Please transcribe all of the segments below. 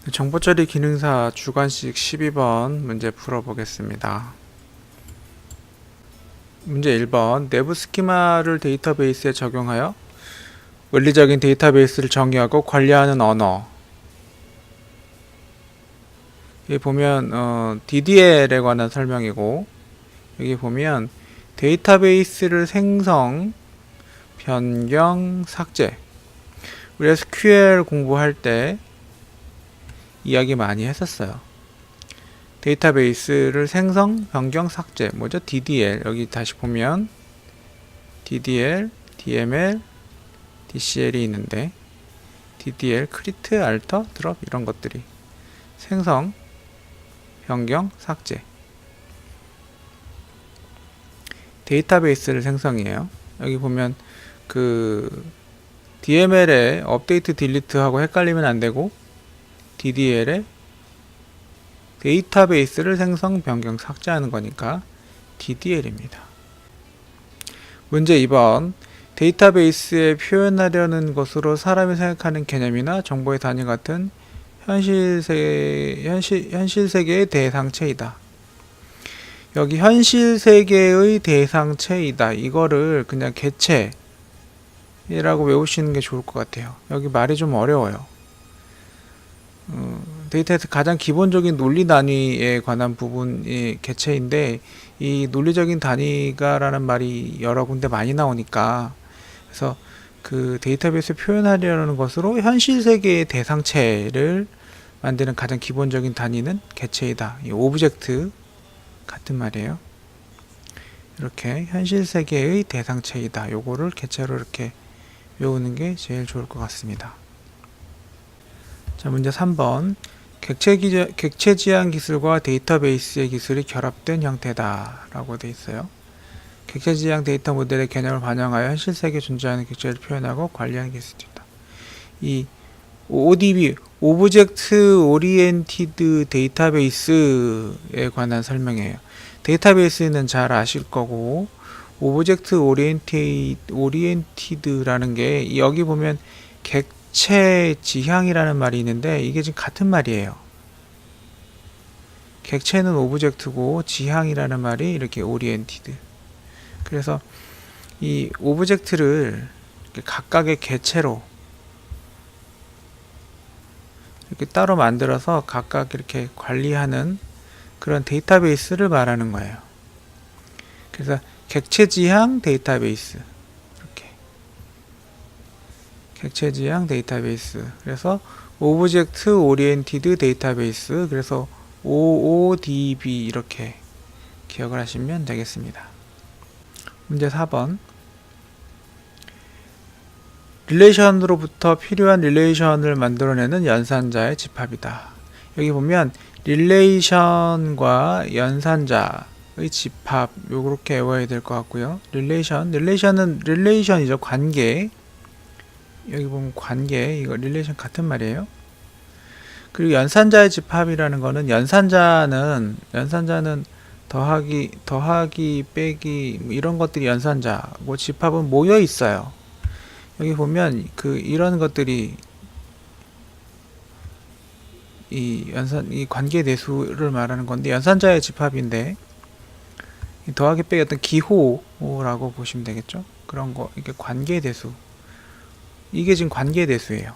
정보처리 기능사 주관식 12번 문제 풀어보겠습니다. 문제 1번 내부 스키마를 데이터베이스에 적용하여 원리적인 데이터베이스를 정의하고 관리하는 언어. 여기 보면 DDL에 관한 설명이고, 여기 보면 데이터베이스를 생성, 변경, 삭제. 우리 SQL 공부할 때 이야기 많이 했었어요. 데이터베이스를 생성, 변경, 삭제. 뭐죠? DDL. 여기 다시 보면 DDL, DML, DCL이 있는데 DDL, 크리트, 알터, 드롭 이런 것들이 생성, 변경, 삭제. 데이터베이스를 생성이에요. 여기 보면 그 DML에 업데이트, 딜리트하고 헷갈리면 안 되고 DDL에 데이터베이스를 생성, 변경, 삭제하는 거니까 DDL입니다. 문제 2번 데이터베이스에 표현하려는 것으로 사람이 생각하는 개념이나 정보의 단위 같은 현실 세계의 대상체이다. 여기 현실 세계의 대상체이다. 이거를 그냥 개체라고 외우시는 게 좋을 것 같아요. 여기 말이 좀 어려워요. 데이터에서 가장 기본적인 논리 단위에 관한 부분이 개체인데, 이 논리적인 단위가 라는 말이 여러 군데 많이 나오니까, 그래서 그 데이터베이스에 표현하려는 것으로 현실 세계의 대상체를 만드는 가장 기본적인 단위는 개체이다. 이 오브젝트 같은 말이에요. 이렇게 현실 세계의 대상체이다. 요거를 개체로 이렇게 외우는 게 제일 좋을 것 같습니다. 자, 문제 3번 객체 지향 기술과 데이터베이스의 기술이 결합된 형태다 라고 되어 있어요. 객체 지향 데이터 모델의 개념을 반영하여 현실 세계에 존재하는 객체를 표현하고 관리하는 기술이다. 이 ODB, 오브젝트 오리엔티드 데이터베이스에 관한 설명이에요. 데이터베이스는 잘 아실 거고, 오브젝트 오리엔티드라는 게 여기 보면 객체 지향이라는 말이 있는데 이게 지금 같은 말이에요. 객체는 오브젝트고 지향이라는 말이 이렇게 오리엔티드. 그래서 이 오브젝트를 각각의 개체로 이렇게 따로 만들어서 각각 이렇게 관리하는 그런 데이터베이스를 말하는 거예요. 그래서 객체 지향 데이터베이스, 이렇게 객체 지향 데이터베이스. 그래서 오브젝트 오리엔티드 데이터베이스. 그래서 OODB 이렇게 기억을 하시면 되겠습니다. 문제 4번 릴레이션으로부터 필요한 릴레이션을 만들어내는 연산자의 집합이다. 여기 보면 릴레이션과 연산자의 집합 요렇게 외워야 될 것 같고요. 릴레이션은 릴레이션이죠. 관계. 여기 보면 관계, 이거 릴레이션 같은 말이에요. 그리고 연산자의 집합이라는 거는 연산자는 더하기 빼기 이런 것들이 연산자고, 집합은 모여 있어요. 여기 보면 이런 것들이 이 관계 대수를 말하는 건데, 연산자의 집합인데 더하기 빼기 어떤 기호라고 보시면 되겠죠. 그런 거, 이게 관계 대수. 이게 지금 관계 대수예요.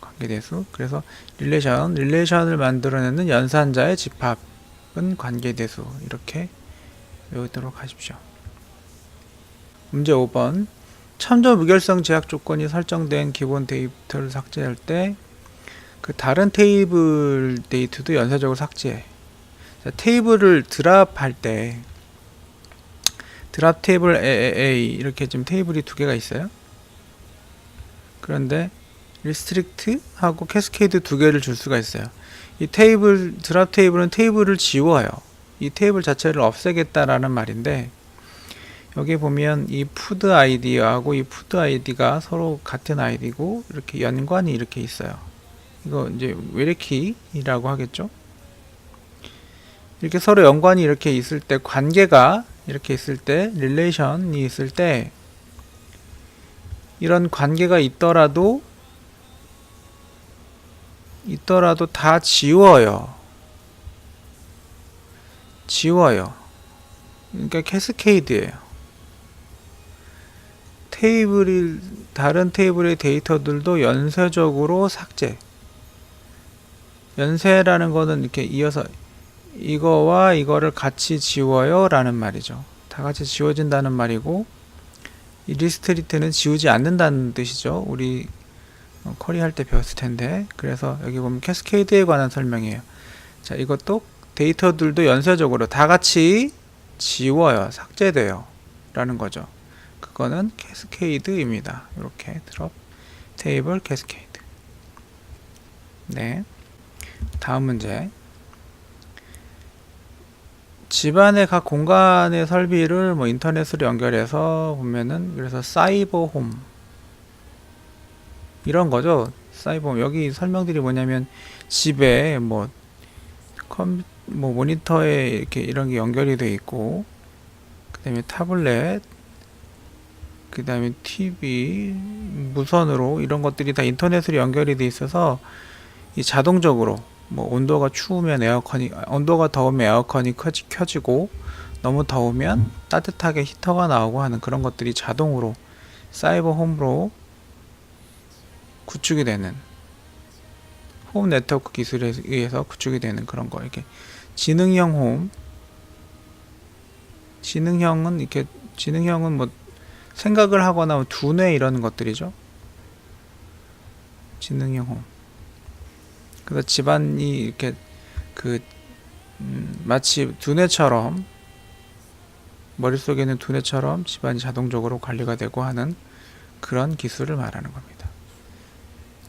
관계 대수. 그래서 릴레이션을 만들어내는 연산자의 집합은 관계 대수. 이렇게 외우도록 하십시오. 문제 5번 참조 무결성 제약 조건이 설정된 기본 데이터를 삭제할 때 그 다른 테이블 데이터도 연쇄적으로 삭제해. 자, 테이블을 드랍할 때 드랍 테이블 A 이렇게 지금 테이블이 두 개가 있어요. 그런데 리스트릭트 하고 캐스케이드 두 개를 줄 수가 있어요. 이 드랍 테이블은 테이블을 지워요. 이 테이블 자체를 없애겠다라는 말인데, 여기 보면 이 푸드 아이디하고 이 푸드 아이디가 서로 같은 아이디고 이렇게 연관이 이렇게 있어요. 이거 이제 외래키라고 하겠죠. 이렇게 서로 연관이 이렇게 있을 때, 관계가 이렇게 있을 때, 릴레이션이 있을 때, 이런 관계가 있더라도 있더라도 다 지워요. 그러니까 캐스케이드예요. 다른 테이블의 데이터들도 연쇄적으로 삭제. 연쇄라는 거는 이렇게 이어서 이거와 이거를 같이 지워요 라는 말이죠. 다 같이 지워진다는 말이고, 이 리스트리트는 지우지 않는다는 뜻이죠. 우리 쿼리 할 때 배웠을 텐데. 그래서 여기 보면 캐스케이드에 관한 설명이에요. 자, 이것도 데이터들도 연쇄적으로 다 같이 지워요. 삭제돼요. 라는 거죠. 그거는 캐스케이드입니다. 이렇게 드롭 테이블 캐스케이드. 네. 다음 문제. 집안의 각 공간의 설비를 뭐 인터넷으로 연결해서 보면은, 그래서 사이버 홈 이런 거죠. 사이버 홈. 여기 설명들이 뭐냐면, 집에 뭐 모니터에 이렇게 이런 게 연결이 돼 있고, 그 다음에 타블렛, 그 다음에 TV, 무선으로 이런 것들이 다 인터넷으로 연결이 돼 있어서 이 자동적으로 뭐 온도가 더우면 에어컨이 켜지고, 너무 더우면 따뜻하게 히터가 나오고 하는 그런 것들이 자동으로 사이버 홈으로 구축이 되는, 홈 네트워크 기술에 의해서 구축이 되는 그런 거. 이렇게 지능형 홈. 지능형은 뭐 생각을 하거나 두뇌 이런 것들이죠. 지능형 홈. 그래서 집안이 이렇게 마치 두뇌처럼, 머릿속에 있는 두뇌처럼 집안이 자동적으로 관리가 되고 하는 그런 기술을 말하는 겁니다.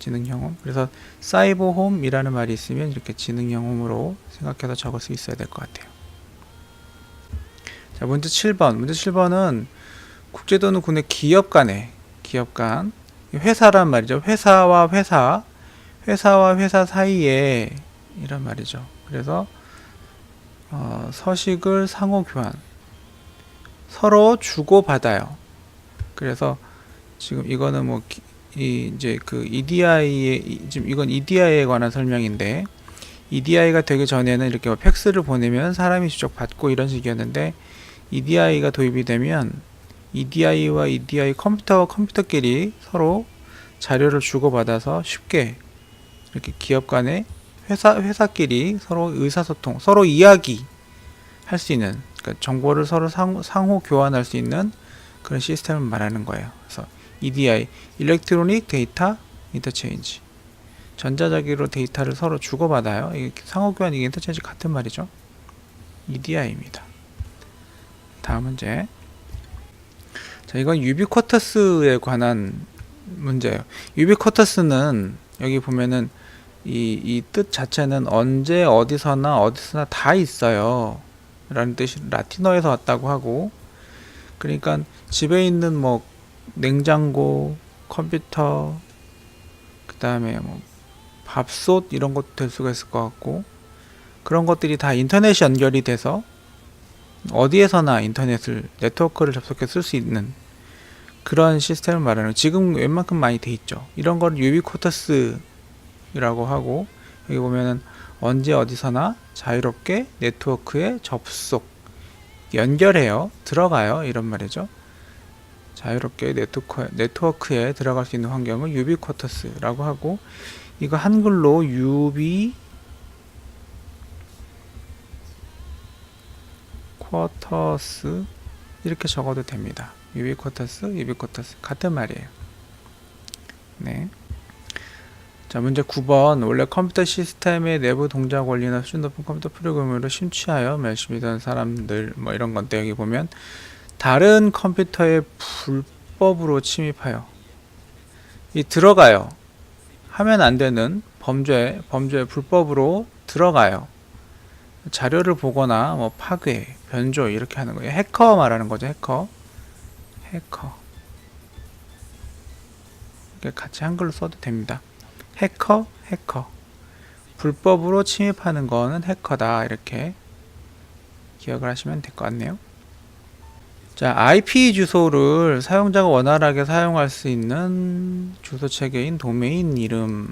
지능형 홈. 그래서 사이버 홈이라는 말이 있으면 이렇게 지능형 홈으로 생각해서 적을 수 있어야 될 것 같아요. 자, 문제 7번. 문제 7번은 국제 또는 국내 기업 간, 회사란 말이죠. 회사와 회사 사이에 이런 말이죠. 그래서 서식을 상호 교환, 서로 주고 받아요. 그래서 지금 이거는 뭐 이제 그 EDI에, 지금 이건 EDI에 관한 설명인데, EDI가 되기 전에는 이렇게 뭐 팩스를 보내면 사람이 직접 받고 이런 식이었는데, EDI가 도입이 되면 EDI와 EDI 컴퓨터끼리 서로 자료를 주고받아서 쉽게 이렇게 기업 간의 회사끼리 서로 의사소통, 서로 이야기 할 수 있는, 그러니까 정보를 서로 상호 교환할 수 있는 그런 시스템을 말하는 거예요. 그래서 EDI, 일렉트로닉 데이터 인터체인지, 전자자기로 데이터를 서로 주고받아요. 이게 상호 교환, 이게 인터체인지 같은 말이죠. EDI입니다. 다음 문제. 자, 이건 유비쿼터스에 관한 문제예요. 유비쿼터스는 여기 보면은 이 뜻 자체는 언제 어디서나 다 있어요 라는 뜻이 라틴어에서 왔다고 하고, 그러니까 집에 있는 뭐 냉장고, 컴퓨터, 그 다음에 뭐 밥솥 이런 것도 될 수가 있을 것 같고, 그런 것들이 다 인터넷이 연결이 돼서 어디에서나 네트워크를 접속해 쓸 수 있는 그런 시스템을 말하는, 지금 웬만큼 많이 돼 있죠. 이런 걸 유비쿼터스라고 하고, 여기 보면은 언제 어디서나 자유롭게 네트워크에 연결해요, 들어가요, 이런 말이죠. 자유롭게 네트워크에 들어갈 수 있는 환경을 유비쿼터스라고 하고, 이거 한글로 유비쿼터스 이렇게 적어도 됩니다. 유비쿼터스 같은 말이에요. 네. 자, 문제 9번. 원래 컴퓨터 시스템의 내부 동작 원리나 수준 높은 컴퓨터 프로그램으로 심취하여 열심히 던 사람들 뭐 이런 건데, 여기 보면 다른 컴퓨터에 불법으로 침입하여 들어가요. 하면 안 되는 범죄 불법으로 들어가요. 자료를 보거나 뭐 파괴, 변조 이렇게 하는 거예요. 해커 말하는 거죠. 해커. 이렇게 같이 한글로 써도 됩니다. 해커. 불법으로 침입하는 거는 해커다. 이렇게 기억을 하시면 될 것 같네요. 자, IP 주소를 사용자가 원활하게 사용할 수 있는 주소 체계인 도메인 이름에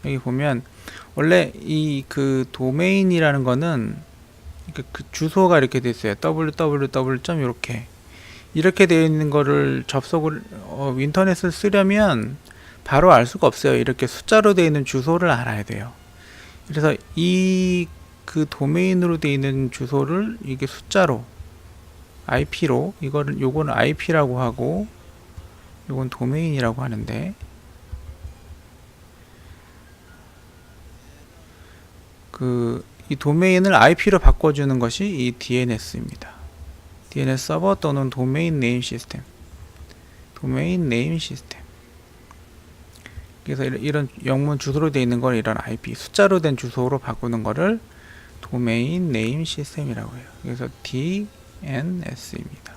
여기 보면 원래 이 그 도메인이라는 거는 그 주소가 이렇게 돼 있어요. www. 이렇게 되어 있는 거를 접속을 인터넷을 쓰려면 바로 알 수가 없어요. 이렇게 숫자로 되어 있는 주소를 알아야 돼요. 그래서 이 그 도메인으로 되어 있는 주소를 이게 숫자로 IP로 요거는 IP라고 하고 요건 도메인이라고 하는데, 이 도메인을 IP로 바꿔주는 것이 이 DNS입니다. DNS 서버 또는 도메인 네임 시스템. 그래서 이런 영문 주소로 되어 있는 걸 이런 IP 숫자로 된 주소로 바꾸는 거를 도메인 네임 시스템이라고 해요. 그래서 DNS입니다.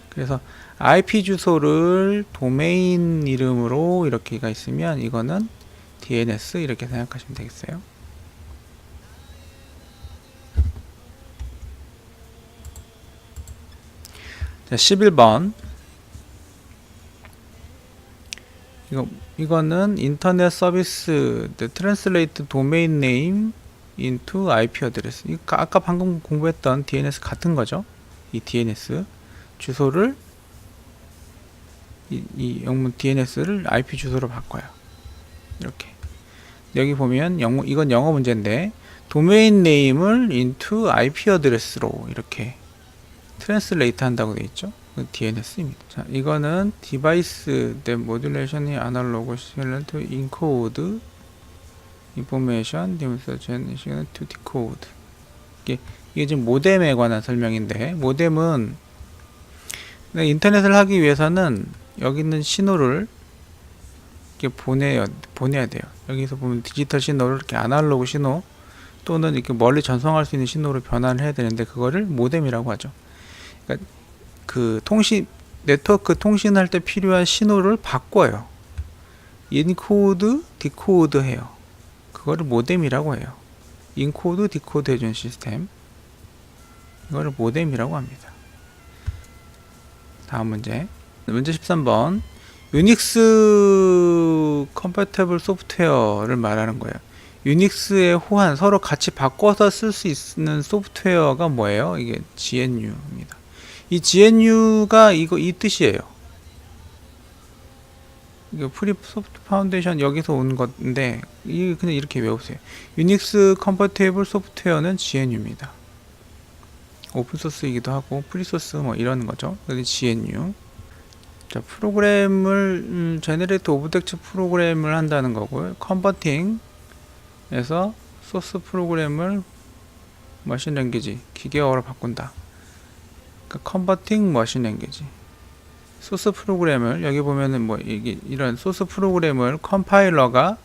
그래서 IP 주소를 도메인 이름으로 이렇게가 있으면 이거는 DNS 이렇게 생각하시면 되겠어요. 자, 11번. 이거는 인터넷 서비스 트랜슬레이트 도메인 네임 into IP 어드레스. 아까 방금 공부했던 DNS 같은 거죠. 이 DNS 주소를 이 영문 DNS를 IP 주소로 바꿔요. 이렇게. 여기 보면 이건 영어 문제인데 도메인 네임을 into IP 어드레스로 이렇게 트랜슬레이트 한다고 되어 있죠. DNS입니다. 자, 이거는 디바이스 모듈레이션이 아날로그 시그널 투 인코드 인포메이션 디스트리뷰션 투 디코드. 이게 지금 모뎀에 관한 설명인데, 모뎀은 인터넷을 하기 위해서는 여기 있는 신호를 이렇게 보내야 돼요. 여기서 보면 디지털 신호를 이렇게 아날로그 신호 또는 이렇게 멀리 전송할 수 있는 신호로 변환을 해야 되는데, 그거를 모뎀이라고 하죠. 그러니까 그 네트워크 통신할 때 필요한 신호를 바꿔요. 인코드, 디코드 해요. 그거를 모뎀이라고 해요. 인코드, 디코드 해준 시스템. 이거를 모뎀이라고 합니다. 다음 문제 13번. 유닉스 컴패티블 소프트웨어를 말하는 거예요. 유닉스의 호환, 서로 같이 바꿔서 쓸 수 있는 소프트웨어가 뭐예요? 이게 GNU입니다. 이 GNU가 이 뜻이에요. 이거 프리 소프트 파운데이션 여기서 온 건데, 그냥 이렇게 외우세요. 유닉스 컴패티블 소프트웨어는 GNU입니다. 오픈소스이기도 하고 프리소스 뭐 이런 거죠. 그래서 GNU. 자, 프로그램을 제너레이트 오브젝트 프로그램을 한다는 거고요. 컨버팅에서 소스 프로그램을 머신 랭귀지 기계어로 바꾼다. 그러니까 컨버팅 머신 랭귀지. 소스 프로그램을 여기 보면은 이런 소스 프로그램을 컴파일러가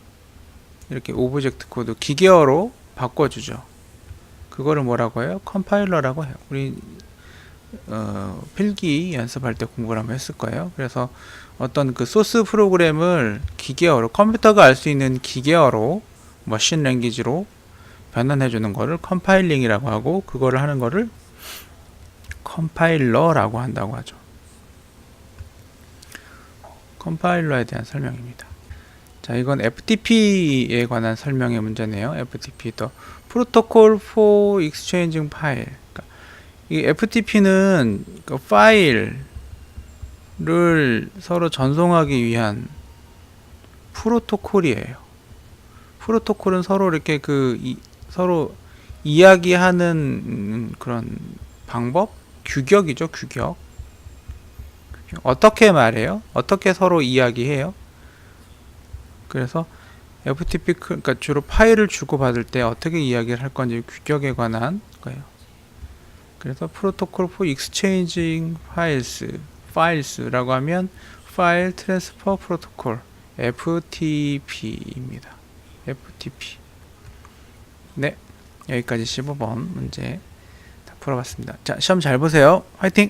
이렇게 오브젝트 코드 기계어로 바꿔주죠. 그거를 뭐라고 해요? 컴파일러라고 해요. 우리 필기 연습할 때 공부를 한번 했을 거예요. 그래서 어떤 그 소스 프로그램을 기계어로, 컴퓨터가 알 수 있는 기계어로 머신 랭귀지로 변환해 주는 거를 컴파일링이라고 하고, 그거를 하는 거를 컴파일러라고 한다고 하죠. 컴파일러에 대한 설명입니다. 자, 이건 FTP에 관한 설명의 문제네요. FTP, 더 Protocol for Exchanging File. 그러니까 이 FTP는 그 파일을 서로 전송하기 위한 프로토콜이에요. 프로토콜은 서로 이렇게 서로 이야기하는 그런 방법? 규격이죠, 규격. 어떻게 말해요? 어떻게 서로 이야기해요? 그래서 FTP, 그러니까 주로 파일을 주고받을 때 어떻게 이야기를 할 건지 규격에 관한 거예요. 그래서 Protocol for Exchanging Files라고 하면 File Transfer Protocol, FTP입니다. FTP. 네, 여기까지 15번 문제 다 풀어봤습니다. 자, 시험 잘 보세요. 화이팅!